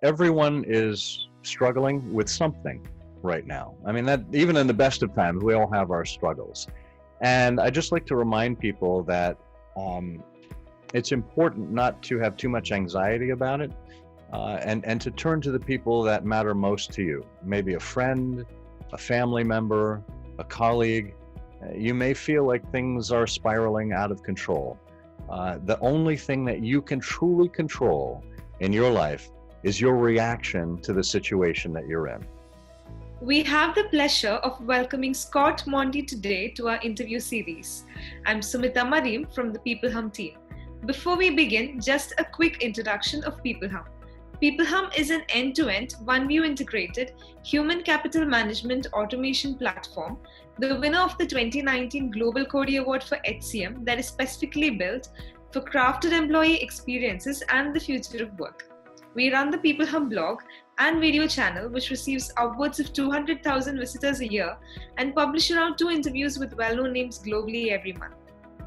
Everyone is struggling with something right now. I mean, that even in the best of times, we all have our struggles. And I just like to remind people that um, it's important not to have too much anxiety about it, and to turn to the people that matter most to you. Maybe a friend, a family member, a colleague. You may feel like things are spiraling out of control. The only thing that you can truly control in your life is your reaction to the situation that you're in. We have the pleasure of welcoming Scott Monty today to our interview series. I'm Sumita Marim from the peopleHum team. Before we begin, just a quick introduction of peopleHum. peopleHum is an end-to-end, one-view integrated human capital management automation platform, the winner of the 2019 Global Cody Award for HCM that is specifically built for crafted employee experiences and the future of work. We run the peopleHum blog and video channel, which receives upwards of 200,000 visitors a year, and publish around 2 interviews with well-known names globally every month.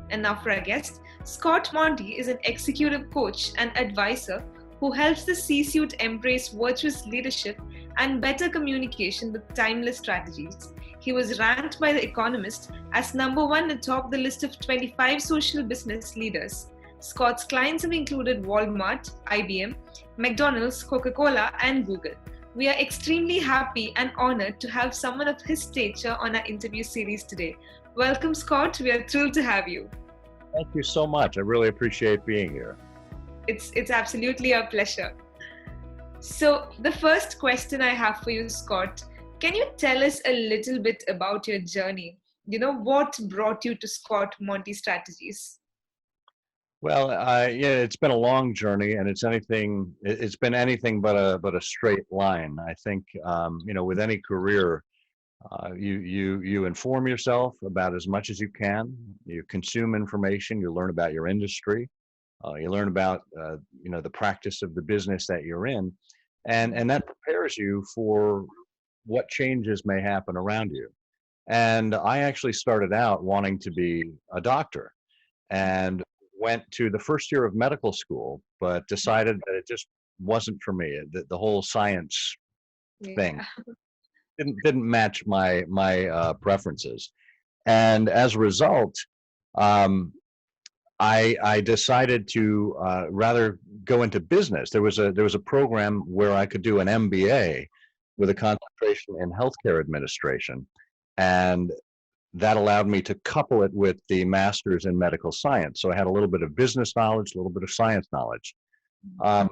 And now for our guest, Scott Monty is an executive coach and advisor who helps the C-suite embrace virtuous leadership and better communication with timeless strategies. He was ranked by The Economist as #1 atop the list of 25 social business leaders. Scott's clients have included Walmart, IBM, McDonald's, Coca-Cola, and Google. We are extremely happy and honored to have someone of his stature on our interview series today. Welcome, Scott. We are thrilled to have you. Thank you so much. I really appreciate being here. It's absolutely a pleasure. So the first question I have for you, Scott, can you tell us a little bit about your journey? What brought you to Scott Monty Strategies? Well, yeah, it's been a long journey, and it's been anything but a straight line. I think with any career, you inform yourself about as much as you can. You consume information. You learn about your industry. You learn about the practice of the business that you're in, and that prepares you for what changes may happen around you. And I actually started out wanting to be a doctor, and went to the first year of medical school, but decided that it just wasn't for me. The whole science thing Yeah. didn't match my preferences, and as a result, um, I decided to rather go into business. There was a program where I could do an MBA with a concentration in healthcare administration, and that allowed me to couple it with the master's in medical science. So I had a little bit of business knowledge, a little bit of science knowledge. Um,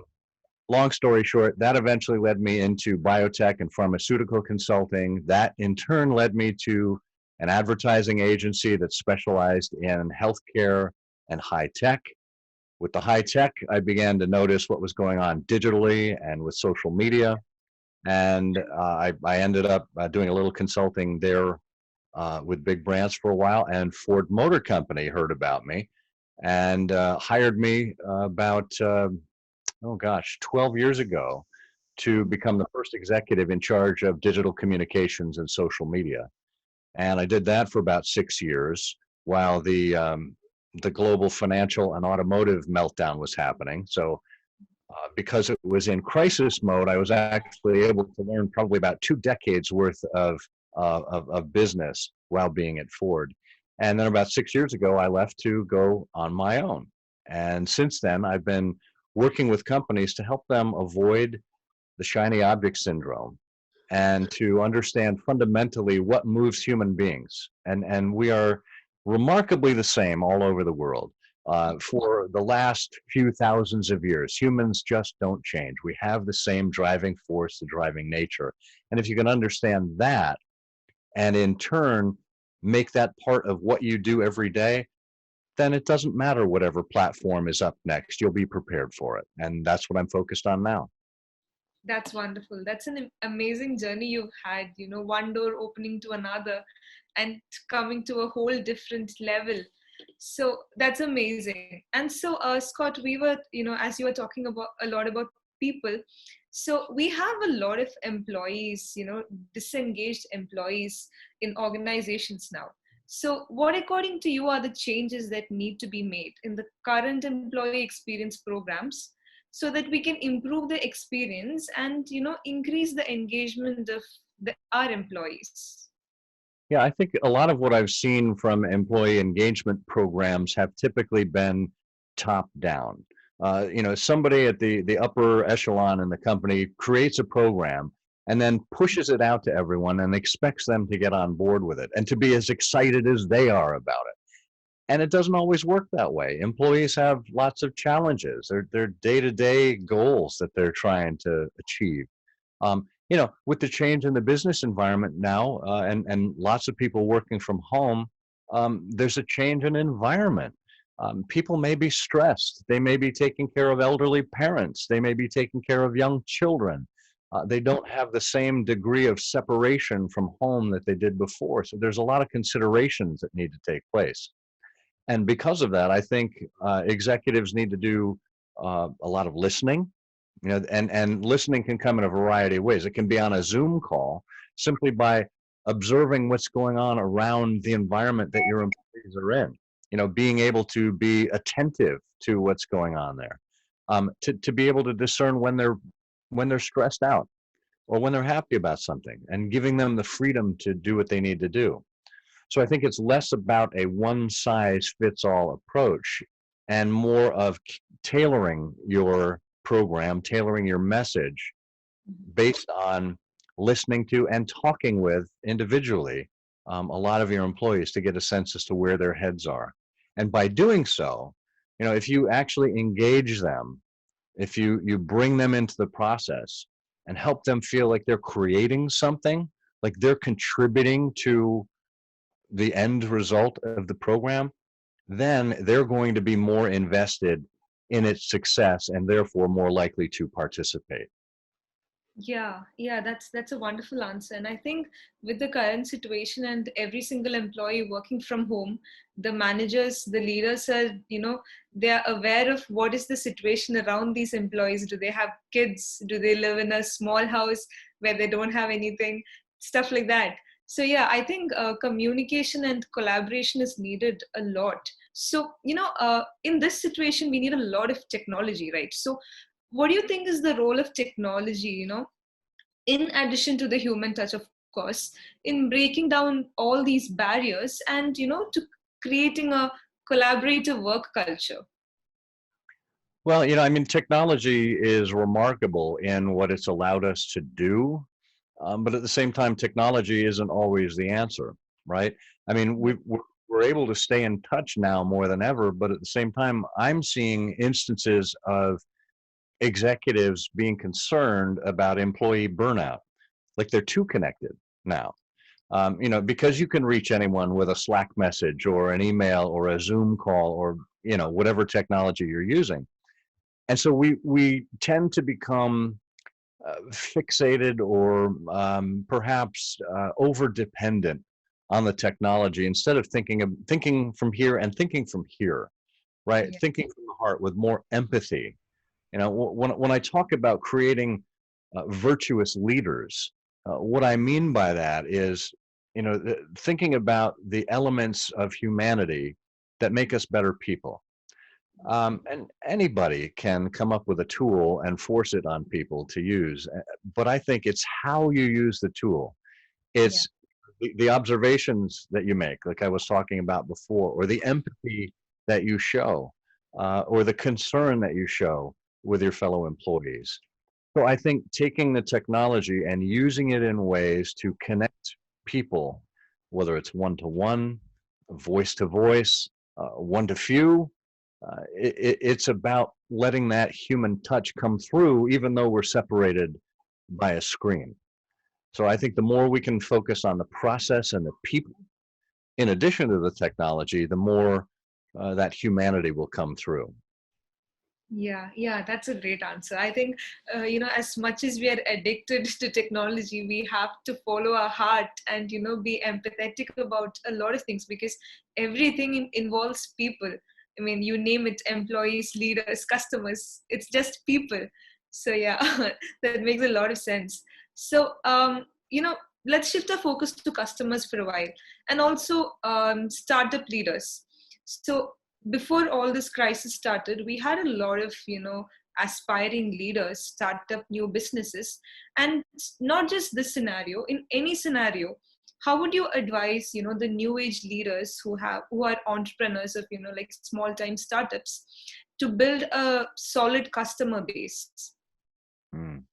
Long story short, that eventually led me into biotech and pharmaceutical consulting. That in turn led me to an advertising agency that specialized in healthcare and high tech. With the high tech, I began to notice what was going on digitally and with social media. And I ended up doing a little consulting there with big brands for a while, and Ford Motor Company heard about me and hired me about, 12 years ago to become the first executive in charge of digital communications and social media. And I did that for about 6 years while the global financial and automotive meltdown was happening. So because it was in crisis mode, I was actually able to learn probably about 2 decades worth of business while being at Ford. And then about 6 years ago, I left to go on my own. And since then, I've been working with companies to help them avoid the shiny object syndrome and to understand fundamentally what moves human beings. And we are remarkably the same all over the world. For the last few thousands of years, humans just don't change. We have the same driving force, the driving nature. And if you can understand that, and in turn make that part of what you do every day, then it doesn't matter whatever platform is up next. You'll be prepared for it. And that's what I'm focused on now. That's wonderful. That's an amazing journey you've had, one door opening to another and coming to a whole different level. So that's amazing. And so, Scott, we were, as you were talking about a lot about people, so we have a lot of employees, disengaged employees in organizations now. So what, according to you, are the changes that need to be made in the current employee experience programs so that we can improve the experience and increase the engagement of our employees? Yeah, I think a lot of what I've seen from employee engagement programs have typically been top down. Somebody at the upper echelon in the company creates a program and then pushes it out to everyone and expects them to get on board with it and to be as excited as they are about it. And it doesn't always work that way. Employees have lots of challenges. Their day-to-day goals that they're trying to achieve. With the change in the business environment now, and lots of people working from home, there's a change in environment. People may be stressed. They may be taking care of elderly parents. They may be taking care of young children. They don't have the same degree of separation from home that they did before. So there's a lot of considerations that need to take place. And because of that, I think executives need to do a lot of listening. And listening can come in a variety of ways. It can be on a Zoom call simply by observing what's going on around the environment that your employees are in. Being able to be attentive to what's going on there, to be able to discern when they're stressed out or when they're happy about something, and giving them the freedom to do what they need to do. So I think it's less about a one size fits all approach and more of tailoring your program, tailoring your message based on listening to and talking with individually a lot of your employees to get a sense as to where their heads are. And by doing so, if you actually engage them, if you bring them into the process and help them feel like they're creating something, like they're contributing to the end result of the program, then they're going to be more invested in its success and therefore more likely to participate. Yeah, that's a wonderful answer. And I think with the current situation and every single employee working from home, the managers, the leaders are, they are aware of what is the situation around these employees. Do they have kids? Do they live in a small house where they don't have anything? Stuff like that. So yeah, I think communication and collaboration is needed a lot. So, in this situation, we need a lot of technology, right? So what do you think is the role of technology, in addition to the human touch, of course, in breaking down all these barriers and, to creating a collaborative work culture? Well, technology is remarkable in what it's allowed us to do, but at the same time, technology isn't always the answer, right? I mean, we're able to stay in touch now more than ever, but at the same time, I'm seeing instances of executives being concerned about employee burnout, like they're too connected now. Because you can reach anyone with a Slack message or an email or a Zoom call or whatever technology you're using. And so we tend to become fixated or perhaps over dependent on the technology instead of thinking from here and thinking from here, right? Yeah. Thinking from the heart with more empathy. When I talk about creating virtuous leaders, what I mean by that is, thinking about the elements of humanity that make us better people. And anybody can come up with a tool and force it on people to use. But I think it's how you use the tool. Yeah. It's the observations that you make, like I was talking about before, or the empathy that you show, or the concern that you show with your fellow employees. So I think taking the technology and using it in ways to connect people, whether it's one-to-one, voice-to-voice, one-to-few, it's about letting that human touch come through, even though we're separated by a screen. So I think the more we can focus on the process and the people, in addition to the technology, the more that humanity will come through. Yeah, that's a great answer. I think, as much as we are addicted to technology, we have to follow our heart and, be empathetic about a lot of things, because everything involves people. I mean, you name it, employees, leaders, customers, it's just people. So yeah, that makes a lot of sense. So, let's shift our focus to customers for a while, and also startup leaders. So before all this crisis started, we had a lot of, aspiring leaders start up new businesses, and not just this scenario, in any scenario, how would you advise, the new age leaders who are entrepreneurs of, like small time startups, to build a solid customer base? Mm.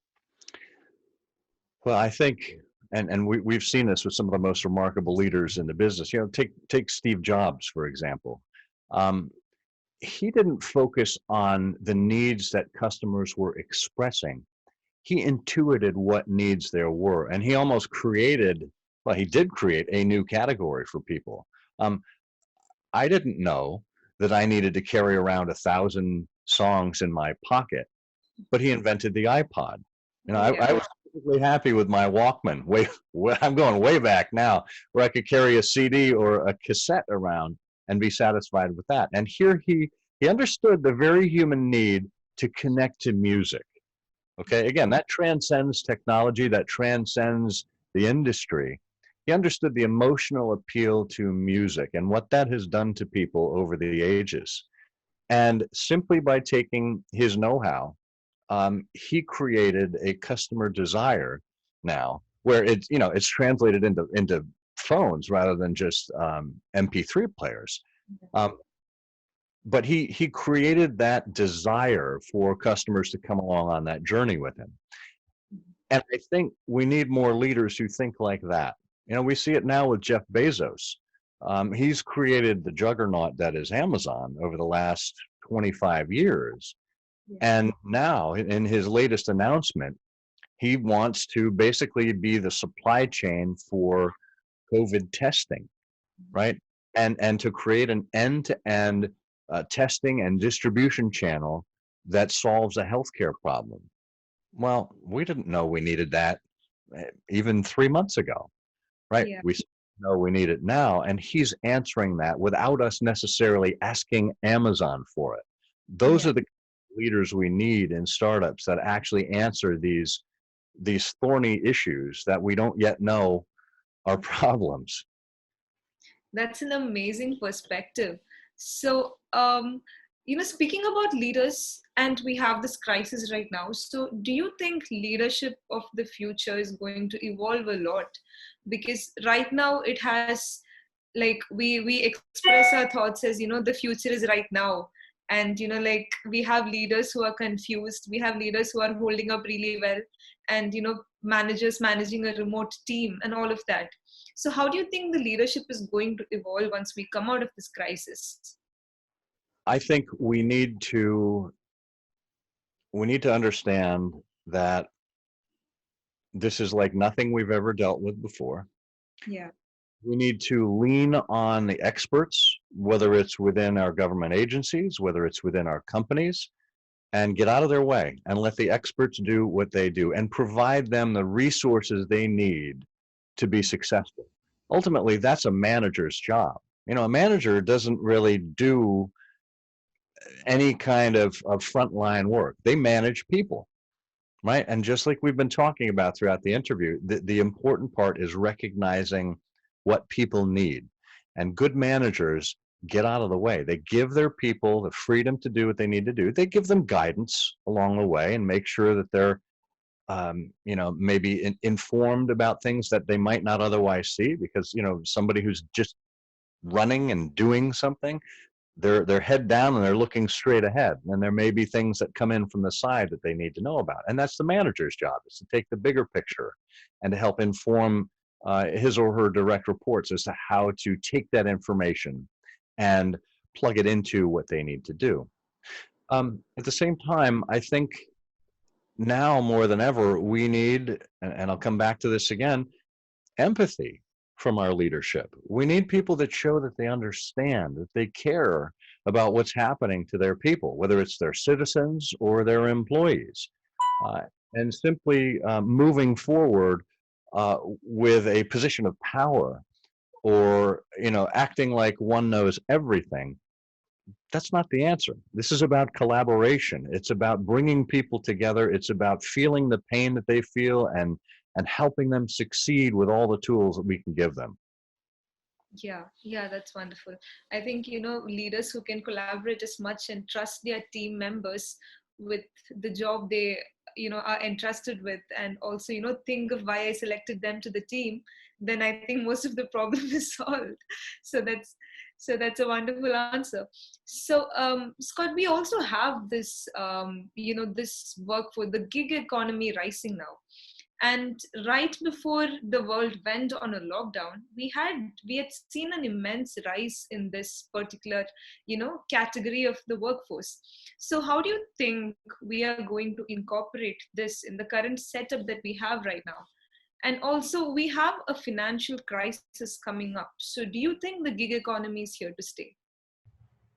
Well, I think, and we've seen this with some of the most remarkable leaders in the business. Take Steve Jobs, for example. Um, he didn't focus on the needs that customers were expressing. He intuited what needs there were, and he almost created, well, he did create a new category for people. Um, I didn't know that I needed to carry around 1,000 songs in my pocket, but he invented the iPod. Yeah. I was perfectly happy with my Walkman. I'm going way back now, where I could carry a CD or a cassette around and be satisfied with that. And here he understood the very human need to connect to music. Okay, again, that transcends technology, that transcends the industry. He understood the emotional appeal to music and what that has done to people over the ages. And simply by taking his know-how, he created a customer desire now where it's translated into phones rather than just MP3 players. Um, but he created that desire for customers to come along on that journey with him. And I think we need more leaders who think like that. We see it now with Jeff Bezos. He's created the juggernaut that is Amazon over the last 25 years. Yeah. And now, in his latest announcement, he wants to basically be the supply chain for COVID testing, right? And to create an end-to-end testing and distribution channel that solves a healthcare problem. Well, we didn't know we needed that even 3 months ago, right? Yeah. We know we need it now, and he's answering that without us necessarily asking Amazon for it. Those are the leaders we need in startups that actually answer these thorny issues that we don't yet know are problems. That's an amazing perspective. So, speaking about leaders, and we have this crisis right now. So, do you think leadership of the future is going to evolve a lot? Because right now it has, like, we express our thoughts as, the future is right now. And, like, we have leaders who are confused. We have leaders who are holding up really well, and, managers managing a remote team and all of that. So how do you think the leadership is going to evolve once we come out of this crisis? I think we need to understand that this is like nothing we've ever dealt with before. Yeah. We need to lean on the experts, whether it's within our government agencies, whether it's within our companies, and get out of their way and let the experts do what they do and provide them the resources they need to be successful. Ultimately, that's a manager's job. A manager doesn't really do any kind of frontline work. They manage people, right? And just like we've been talking about throughout the interview, the important part is recognizing what people need. And good managers get out of the way. They give their people the freedom to do what they need to do. They give them guidance along the way and make sure that they're maybe informed about things that they might not otherwise see, because somebody who's just running and doing something, they're head down and they're looking straight ahead, and there may be things that come in from the side that they need to know about. And that's the manager's job, is to take the bigger picture and to help inform his or her direct reports as to how to take that information and plug it into what they need to do. At the same time, I think now more than ever, we need, and I'll come back to this again, empathy from our leadership. We need people that show that they understand, that they care about what's happening to their people, whether it's their citizens or their employees. And simply moving forward with a position of power, or acting like one knows everything, that's not the answer. This is about collaboration. It's about bringing people together. It's about feeling the pain that they feel and helping them succeed with all the tools that we can give them. Yeah, that's wonderful. I think, leaders who can collaborate as much and trust their team members with the job they are entrusted with, and also think of why I selected them to the team, then I think most of the problem is solved. So that's a wonderful answer. So Scott, we also have this this work for the gig economy rising now. And right before the world went on a lockdown, we had seen an immense rise in this particular category of the workforce. So how do you think we are going to incorporate this in the current setup that we have right now? And also, we have a financial crisis coming up. So do you think the gig economy is here to stay?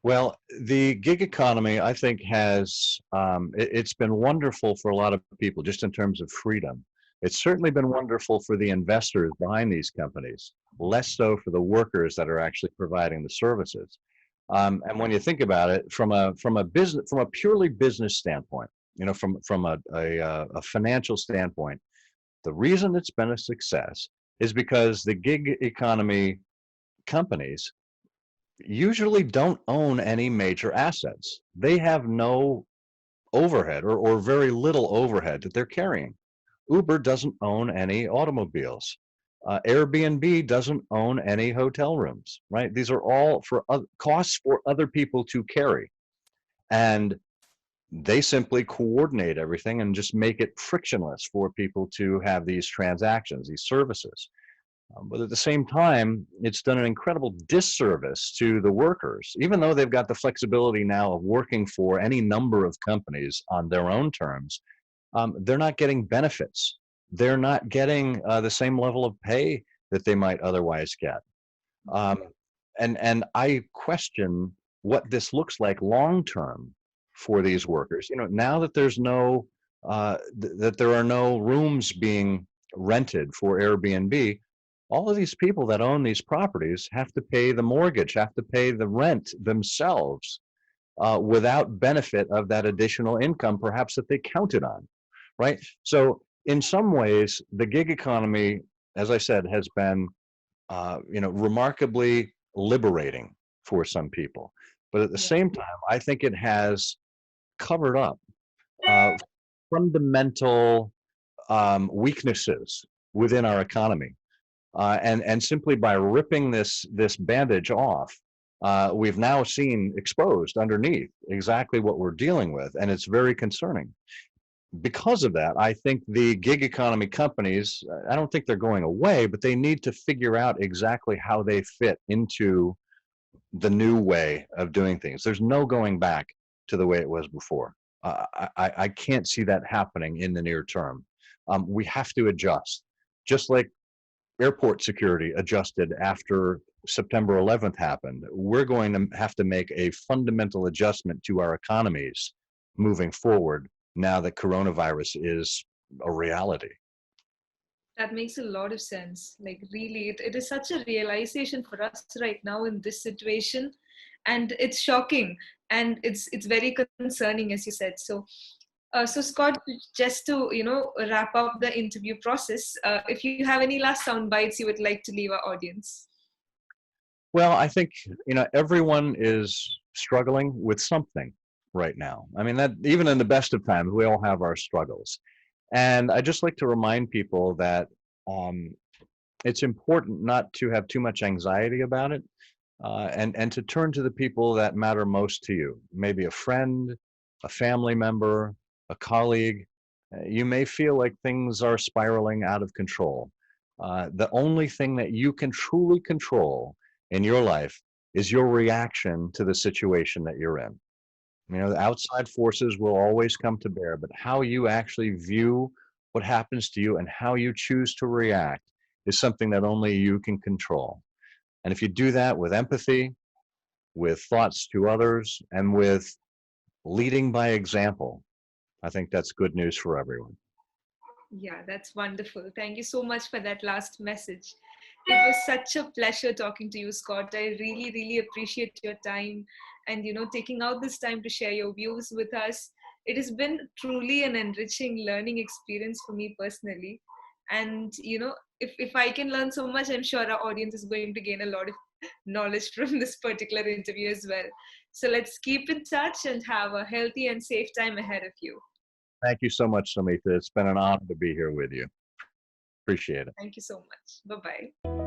Well, the gig economy, I think, it's been wonderful for a lot of people just in terms of freedom. It's certainly been wonderful for the investors behind these companies, less so for the workers that are actually providing the services. And when you think about it, from a purely business standpoint, from a financial standpoint, the reason it's been a success is because the gig economy companies usually don't own any major assets. They have no overhead or very little overhead that they're carrying. Uber doesn't own any automobiles. Airbnb doesn't own any hotel rooms, right? These are all for costs for other people to carry. And they simply coordinate everything and just make it frictionless for people to have these transactions, these services. But at the same time, it's done an incredible disservice to the workers. Even though they've got the flexibility now of working for any number of companies on their own terms, they're not getting benefits. They're not getting the same level of pay that they might otherwise get. Um, and I question what this looks like long term for these workers. Now that that there are no rooms being rented for Airbnb, all of these people that own these properties have to pay the mortgage, have to pay the rent themselves without benefit of that additional income, perhaps that they counted on, right? So in some ways, the gig economy, as I said, has been, remarkably liberating for some people. But at the same time, I think it has covered up fundamental weaknesses within our economy. And simply by ripping this bandage off, we've now seen exposed underneath exactly what we're dealing with, and it's very concerning. Because of that, I think the gig economy companies, I don't think they're going away, but they need to figure out exactly how they fit into the new way of doing things. There's no going back to the way it was before. I can't see that happening in the near term. We have to adjust, just like airport security adjusted after September 11th happened. We're going to have to make a fundamental adjustment to our economies moving forward now that coronavirus is a reality. That makes a lot of sense. Like, really, it is such a realization for us right now in this situation, and it's shocking, and it's very concerning, as you said. So, so Scott, just to wrap up the interview process, if you have any last sound bites you would like to leave our audience. Well, I think everyone is struggling with something right now. I mean, that even in the best of times, we all have our struggles. And I just like to remind people that it's important not to have too much anxiety about it, and to turn to the people that matter most to you. Maybe a friend, a family member, a colleague. You may feel like things are spiraling out of control. The only thing that you can truly control in your life is your reaction to the situation that you're in. The outside forces will always come to bear, but how you actually view what happens to you and how you choose to react is something that only you can control. And if you do that with empathy, with thoughts to others, and with leading by example, I think that's good news for everyone. Yeah, that's wonderful. Thank you so much for that last message. It was such a pleasure talking to you, Scott. I really, really appreciate your time and taking out this time to share your views with us. It has been truly an enriching learning experience for me personally. And if I can learn so much, I'm sure our audience is going to gain a lot of knowledge from this particular interview as well. So let's keep in touch and have a healthy and safe time ahead of you. Thank you so much, Samita. It's been an honor to be here with you. Appreciate it. Thank you so much. Bye bye.